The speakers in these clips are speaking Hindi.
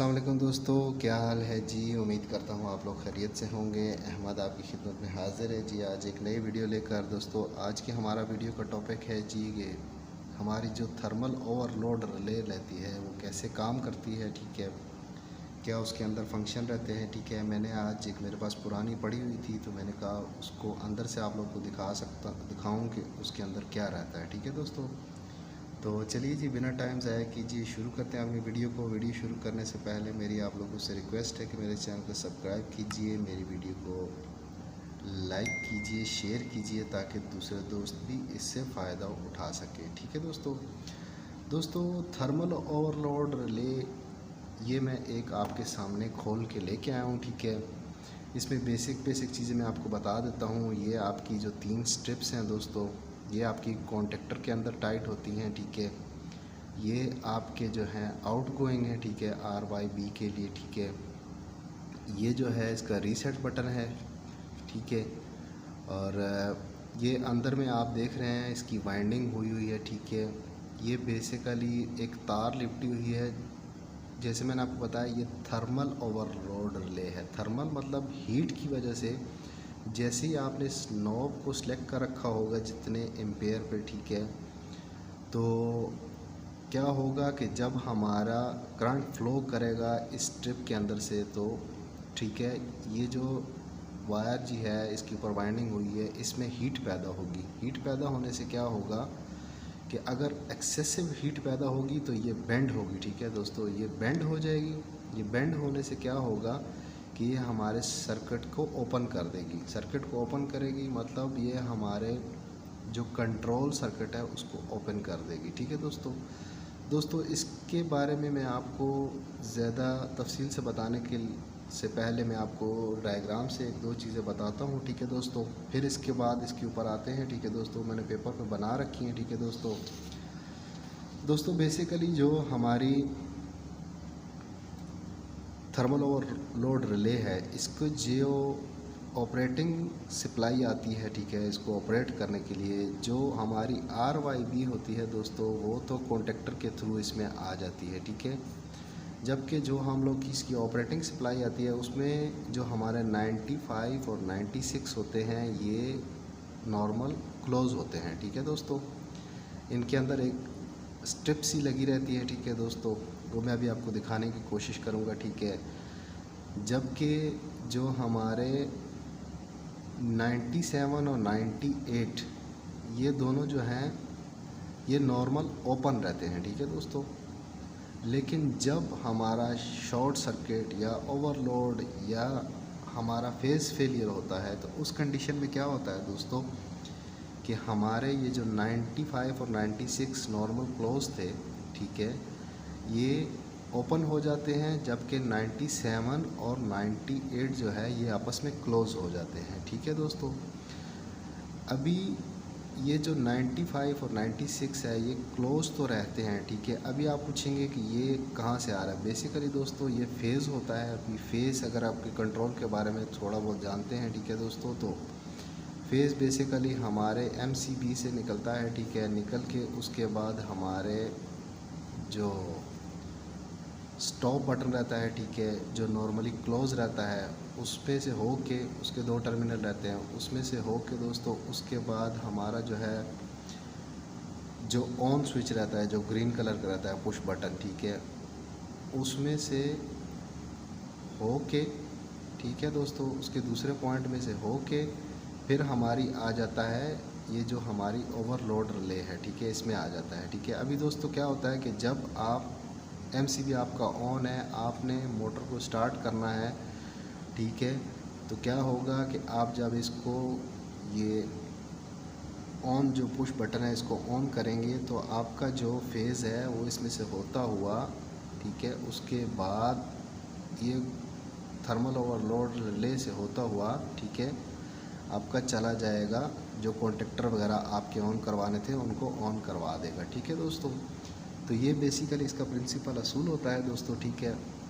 अस्सलाम वालेकुम दोस्तों, क्या हाल है जी। उम्मीद करता हूँ आप लोग खैरियत से होंगे। अहमद आपकी खिदमत में हाज़िर है जी। आज एक नई वीडियो लेकर दोस्तों, आज की हमारा वीडियो का टॉपिक है जी ये हमारी जो थर्मल ओवरलोड रिले रहती है वो कैसे काम करती है, ठीक है, क्या उसके अंदर फंक्शन रहते हैं, ठीक है। मैंने आज एक मेरे पास पुरानी पड़ी हुई थी तो मैंने कहा उसको अंदर से आप लोग को दिखाऊँ कि उसके अंदर क्या रहता है, ठीक है दोस्तों। तो चलिए जी, बिना टाइम ज़ाया कीजिए शुरू करते हैं अपनी वीडियो को। वीडियो शुरू करने से पहले मेरी आप लोगों से रिक्वेस्ट है कि मेरे चैनल को सब्सक्राइब कीजिए, मेरी वीडियो को लाइक कीजिए, शेयर कीजिए ताकि दूसरे दोस्त भी इससे फ़ायदा उठा सकें, ठीक है दोस्तों। थर्मल ओवरलोड रिले ये मैं एक आपके सामने खोल के लेके आया हूँ, ठीक है। इसमें बेसिक चीज़ें मैं आपको बता देता हूँ। ये आपकी जो 3 स्ट्रिप्स हैं दोस्तों, ये आपकी कॉन्टेक्टर के अंदर टाइट होती हैं, ठीक है। ये आपके जो हैं आउट गोइंग है, ठीक है, RYB के लिए, ठीक है। ये जो है इसका रीसेट बटन है, ठीक है। और ये अंदर में आप देख रहे हैं इसकी वाइंडिंग हुई है, ठीक है। ये बेसिकली एक तार लिपटी हुई है। जैसे मैंने आपको बताया ये थर्मल ओवरलोड रिले है। थर्मल मतलब हीट की वजह से जैसे ही आपने इस नॉब को सिलेक्ट कर रखा होगा जितने एम्पेयर पे, ठीक है, तो क्या होगा कि जब हमारा करंट फ्लो करेगा इस स्ट्रिप के अंदर से, तो ठीक है, ये जो वायर जी है इसके ऊपर वाइंडिंग हुई है, इसमें हीट पैदा होगी। हीट पैदा होने से क्या होगा कि अगर एक्सेसिव हीट पैदा होगी तो ये बेंड होगी, ठीक है दोस्तों। ये बेंड हो जाएगी। ये बेंड होने से क्या होगा कि ये हमारे सर्किट को ओपन कर देगी। सर्किट को ओपन करेगी मतलब ये हमारे जो कंट्रोल सर्किट है उसको ओपन कर देगी, ठीक है दोस्तों। इसके बारे में मैं आपको ज़्यादा तफसील से बताने के से पहले मैं आपको डायग्राम से 1-2 चीज़ें बताता हूँ, ठीक है दोस्तों। फिर इसके बाद इसके ऊपर आते हैं, ठीक है दोस्तों। मैंने पेपर पे बना रखी हैं, ठीक है दोस्तों। बेसिकली जो हमारी थर्मल ओवरलोड रिले है, इसको जो ऑपरेटिंग सप्लाई आती है, ठीक है, इसको ऑपरेट करने के लिए जो हमारी RYB होती है दोस्तों, वो तो कॉन्टेक्टर के थ्रू इसमें आ जाती है, ठीक है। जबकि जो हम लोग की इसकी ऑपरेटिंग सप्लाई आती है उसमें जो हमारे 95 और 96 होते हैं ये नॉर्मल क्लोज़ होते हैं, ठीक है दोस्तों। इनके अंदर एक स्ट्रिप सी लगी रहती है, ठीक है दोस्तों, वो मैं अभी आपको दिखाने की कोशिश करूँगा, ठीक है। जबकि जो हमारे 97 और 98 ये दोनों जो हैं ये नॉर्मल ओपन रहते हैं, ठीक है दोस्तों। लेकिन जब हमारा शॉर्ट सर्किट या ओवरलोड या हमारा फेज़ फेलियर होता है तो उस कंडीशन में क्या होता है दोस्तों कि हमारे ये जो 95 और 96 नॉर्मल क्लोज थे, ठीक है, ये ओपन हो जाते हैं, जबकि 97 और 98 जो है ये आपस में क्लोज़ हो जाते हैं, ठीक है दोस्तों। अभी ये जो 95 और 96 है ये क्लोज़ तो रहते हैं, ठीक है। अभी आप पूछेंगे कि ये कहाँ से आ रहा है। बेसिकली दोस्तों ये फ़ेज़ होता है। अभी फ़ेज़ अगर आपके कंट्रोल के बारे में थोड़ा बहुत जानते हैं, ठीक है दोस्तों, तो फ़ेज़ बेसिकली हमारे MCB से निकलता है, ठीक है। निकल के उसके बाद हमारे जो स्टॉप बटन रहता है, ठीक है, जो नॉर्मली क्लोज़ रहता है उस पे से हो के उसके 2 टर्मिनल रहते हैं, उसमें से हो के दोस्तों उसके बाद हमारा जो है जो ऑन स्विच रहता है जो ग्रीन कलर का रहता है पुश बटन, ठीक है, उसमें से हो के, ठीक है दोस्तों, उसके दूसरे पॉइंट में से हो के फिर हमारी आ जाता है ये जो हमारी ओवरलोड रिले है, ठीक है, इसमें आ जाता है, ठीक है। अभी दोस्तों क्या होता है कि जब आप MCB आपका ऑन है, आपने मोटर को स्टार्ट करना है, ठीक है, तो क्या होगा कि आप जब इसको ये ऑन जो पुश बटन है इसको ऑन करेंगे तो आपका जो फेज़ है वो इसमें से होता हुआ, ठीक है, उसके बाद ये थर्मल ओवरलोड रिले से होता हुआ, ठीक है, आपका चला जाएगा। जो कॉन्टेक्टर वगैरह आपके ऑन करवाने थे उनको ऑन करवा देगा, ठीक है दोस्तों। तो ये बेसिकली इसका प्रिंसिपल असूल होता है दोस्तों, ठीक है।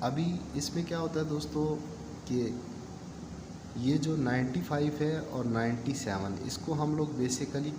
अभी इसमें क्या होता है दोस्तों कि ये जो 95 है और 97 इसको हम लोग बेसिकली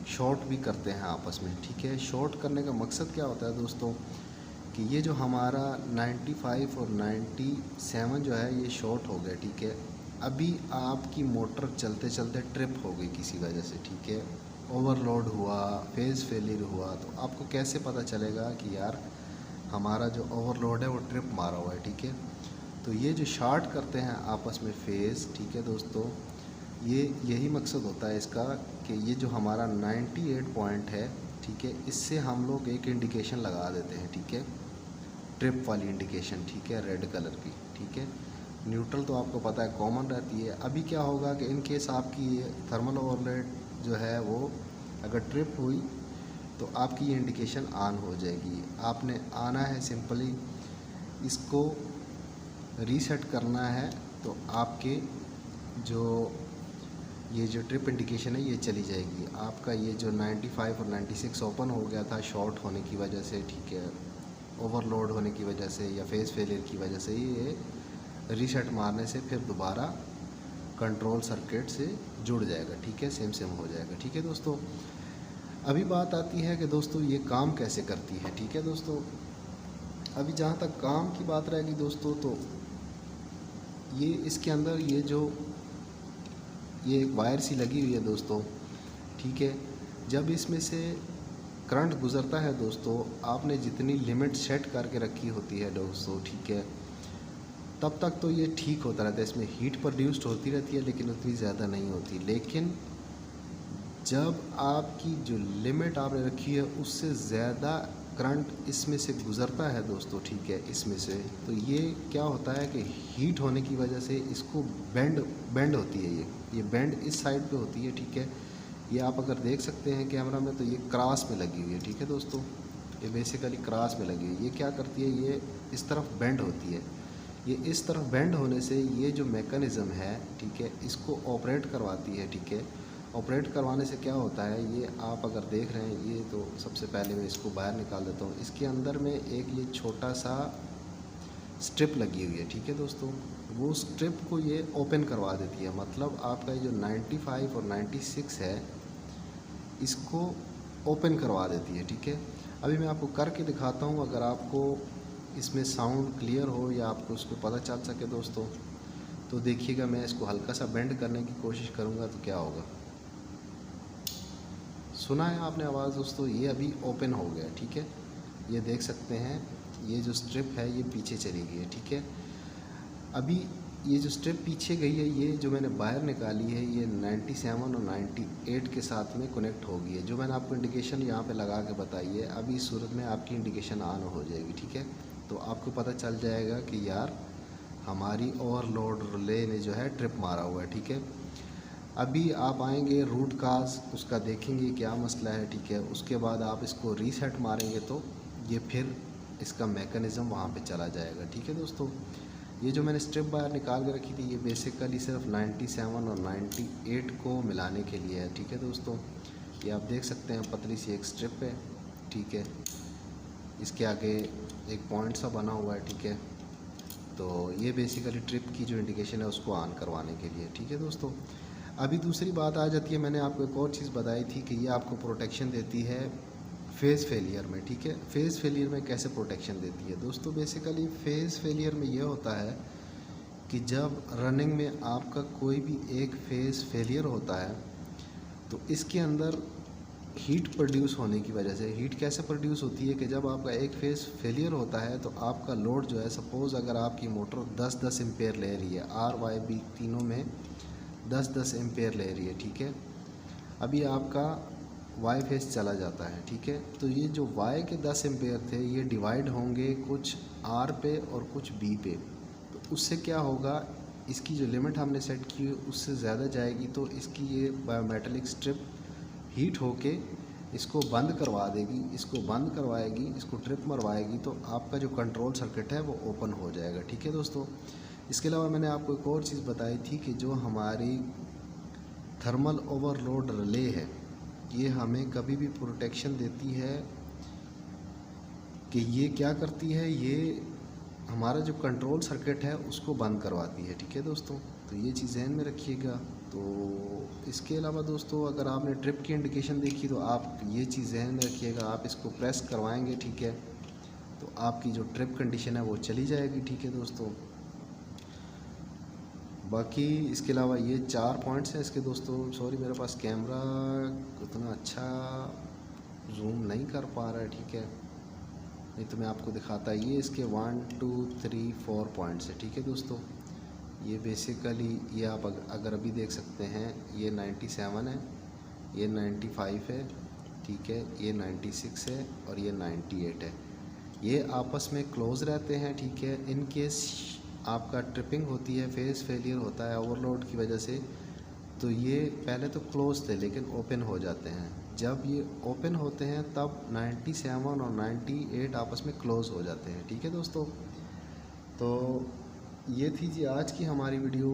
शॉर्ट भी करते हैं आपस में, ठीक है। शॉर्ट करने का मकसद क्या होता है दोस्तों कि ये जो हमारा 95 और 97 जो है ये शॉर्ट हो गया, ठीक है। अभी आपकी मोटर चलते चलते ट्रिप हो गई किसी वजह से, ठीक है, ओवरलोड हुआ, फेज़ फेलियर हुआ, तो आपको कैसे पता चलेगा कि यार हमारा जो ओवरलोड है वो ट्रिप मारा हुआ है, ठीक है। तो ये जो शार्ट करते हैं आपस में फेज़, ठीक है दोस्तों, ये यही मकसद होता है इसका कि ये जो हमारा 98 पॉइंट है, ठीक है, इससे हम लोग एक इंडिकेशन लगा देते हैं, ठीक है, ट्रिप वाली इंडिकेशन, ठीक है, रेड कलर की, ठीक है। न्यूट्रल तो आपको पता है कॉमन रहती है। अभी क्या होगा कि इन केस आपकी थर्मल ओवरलोड जो है वो अगर ट्रिप हुई तो आपकी ये इंडिकेशन ऑन हो जाएगी। आपने आना है, सिंपली इसको रीसेट करना है, तो आपके जो ये जो ट्रिप इंडिकेशन है ये चली जाएगी। आपका ये जो 95 और 96 ओपन हो गया था शॉर्ट होने की वजह से, ठीक है, ओवरलोड होने की वजह से या फेज़ फेलियर की वजह से, ये रीसेट मारने से फिर दोबारा कंट्रोल सर्किट से जुड़ जाएगा, ठीक है, सेम हो जाएगा, ठीक है दोस्तों। अभी बात आती है कि दोस्तों ये काम कैसे करती है, ठीक है दोस्तों। अभी जहाँ तक काम की बात रहेगी दोस्तों, तो ये इसके अंदर ये एक वायर सी लगी हुई है दोस्तों, ठीक है। जब इसमें से करंट गुज़रता है दोस्तों, आपने जितनी लिमिट सेट करके रखी होती है दोस्तों, ठीक है, तब तक तो ये ठीक होता रहता है, इसमें हीट प्रोड्यूस्ड होती रहती है लेकिन उतनी ज़्यादा नहीं होती। लेकिन जब आपकी जो लिमिट आपने रखी है उससे ज़्यादा करंट इसमें से गुज़रता है दोस्तों, ठीक है, इसमें से, तो ये क्या होता है कि हीट होने की वजह से इसको बेंड होती है, ये बेंड इस साइड पे होती है, ठीक है। ये आप अगर देख सकते हैं कैमरा में, तो ये क्रॉस में लगी हुई है, ठीक है दोस्तों, ये बेसिकली क्रॉस में लगी हुई है। ये क्या करती है, ये इस तरफ बेंड होती है। ये इस तरफ बेंड होने से ये जो मैकेनिज़्म है, ठीक है, इसको ऑपरेट करवाती है, ठीक है। ऑपरेट करवाने से क्या होता है, ये आप अगर देख रहे हैं, ये तो सबसे पहले मैं इसको बाहर निकाल देता हूँ। इसके अंदर में एक ये छोटा सा स्ट्रिप लगी हुई है, ठीक है दोस्तों, वो स्ट्रिप को ये ओपन करवा देती है। मतलब आपका ये जो 95 और 96 है इसको ओपन करवा देती है, ठीक है। अभी मैं आपको करके दिखाता हूँ, अगर आपको इसमें साउंड क्लियर हो या आपको उसको पता चल सके दोस्तों, तो देखिएगा। मैं इसको हल्का सा बेंड करने की कोशिश करूँगा तो क्या होगा। सुना है आपने आवाज़ दोस्तों, ये अभी ओपन हो गया, ठीक है। ये देख सकते हैं, ये जो स्ट्रिप है ये पीछे चली गई है, ठीक है। अभी ये जो स्ट्रिप पीछे गई है, ये जो मैंने बाहर निकाली है, ये 97 और 98 के साथ में कनेक्ट हो गई है। जो मैंने आपको इंडिकेशन यहाँ पे लगा के बताई है, अभी इस सूरत में आपकी इंडिकेशन ऑन हो जाएगी, ठीक है। तो आपको पता चल जाएगा कि यार हमारी ओवरलोड रिले ने जो है ट्रिप मारा हुआ है, ठीक है। अभी आप आएंगे रूट काज उसका देखेंगे क्या मसला है, ठीक है। उसके बाद आप इसको रीसेट मारेंगे तो ये फिर इसका मैकेनिज़्म वहाँ पे चला जाएगा, ठीक है दोस्तों। ये जो मैंने स्ट्रिप बाहर निकाल के रखी थी, ये बेसिकली सिर्फ 97 और 98 को मिलाने के लिए है, ठीक है दोस्तों। ये आप देख सकते हैं पतली सी एक स्ट्रिप है, ठीक है। इसके आगे एक पॉइंट सा बना हुआ है, ठीक है। तो ये बेसिकली ट्रिप की जो इंडिकेशन है उसको ऑन करवाने के लिए, ठीक है दोस्तों। अभी दूसरी बात आ जाती है, मैंने आपको एक और चीज़ बताई थी कि ये आपको प्रोटेक्शन देती है फेज़ फेलियर में, ठीक है। फेज़ फेलियर में कैसे प्रोटेक्शन देती है दोस्तों, बेसिकली फ़ेज़ फेलियर में ये होता है कि जब रनिंग में आपका कोई भी एक फेज़ फेलियर होता है तो इसके अंदर हीट प्रोड्यूस होने की वजह से, हीट कैसे प्रोड्यूस होती है कि जब आपका एक फेज़ फेलियर होता है तो आपका लोड जो है, सपोज़ अगर आपकी मोटर 10-10 एम्पेयर ले रही है, आर वाई बी तीनों में 10-10 एम्पेयर ले रही है, ठीक है। अभी आपका वाई फेस चला जाता है, ठीक है। तो ये जो वाई के 10 एम्पेयर थे ये डिवाइड होंगे कुछ आर पे और कुछ बी पे। तो उससे क्या होगा, इसकी जो लिमिट हमने सेट की है उससे ज़्यादा जाएगी, तो इसकी ये बायोमेटेलिक स्ट्रिप हीट होके इसको बंद करवा देगी, इसको बंद करवाएगी, इसको ट्रिप मरवाएगी, तो आपका जो कंट्रोल सर्किट है वो ओपन हो जाएगा, ठीक है दोस्तों। इसके अलावा मैंने आपको एक और चीज़ बताई थी कि जो हमारी थर्मल ओवरलोड रिले है ये हमें कभी भी प्रोटेक्शन देती है कि ये क्या करती है, ये हमारा जो कंट्रोल सर्किट है उसको बंद करवाती है, ठीक है दोस्तों। तो ये चीज़ ध्यान में रखिएगा। तो इसके अलावा दोस्तों अगर आपने ट्रिप की इंडिकेशन देखी तो आप ये चीज़ ध्यान में रखिएगा, आप इसको प्रेस करवाएंगे, ठीक है, तो तो आपकी जो ट्रिप कंडीशन है वो चली जाएगी। ठीक है दोस्तों, बाकी इसके अलावा ये 4 पॉइंट्स हैं इसके दोस्तों। सॉरी मेरे पास कैमरा उतना अच्छा जूम नहीं कर पा रहा है, ठीक है, नहीं तो मैं आपको दिखाता। ये इसके 1 2 3 4 पॉइंट्स है। ठीक है दोस्तों, ये बेसिकली ये आप अगर अभी देख सकते हैं, ये 97 है, ये 95 है, ठीक है, ये 96 है और ये 98 है। ये आपस में क्लोज़ रहते हैं। ठीक है, इन केस आपका ट्रिपिंग होती है, फेस फेलियर होता है ओवरलोड की वजह से, तो ये पहले तो क्लोज़ थे लेकिन ओपन हो जाते हैं। जब ये ओपन होते हैं तब 97 और 98 आपस में क्लोज़ हो जाते हैं। ठीक है दोस्तों, तो ये थी जी आज की हमारी वीडियो।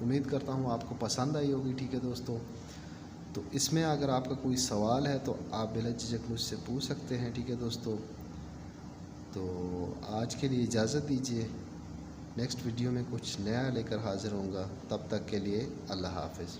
उम्मीद करता हूँ आपको पसंद आई होगी। ठीक है दोस्तों, तो इसमें अगर आपका कोई सवाल है तो आप बिला झिझक मुझसे पूछ सकते हैं। ठीक है दोस्तों, तो आज के लिए इजाज़त दीजिए। नेक्स्ट वीडियो में कुछ नया लेकर हाज़िर होऊंगा, तब तक के लिए अल्लाह हाफ़िज़।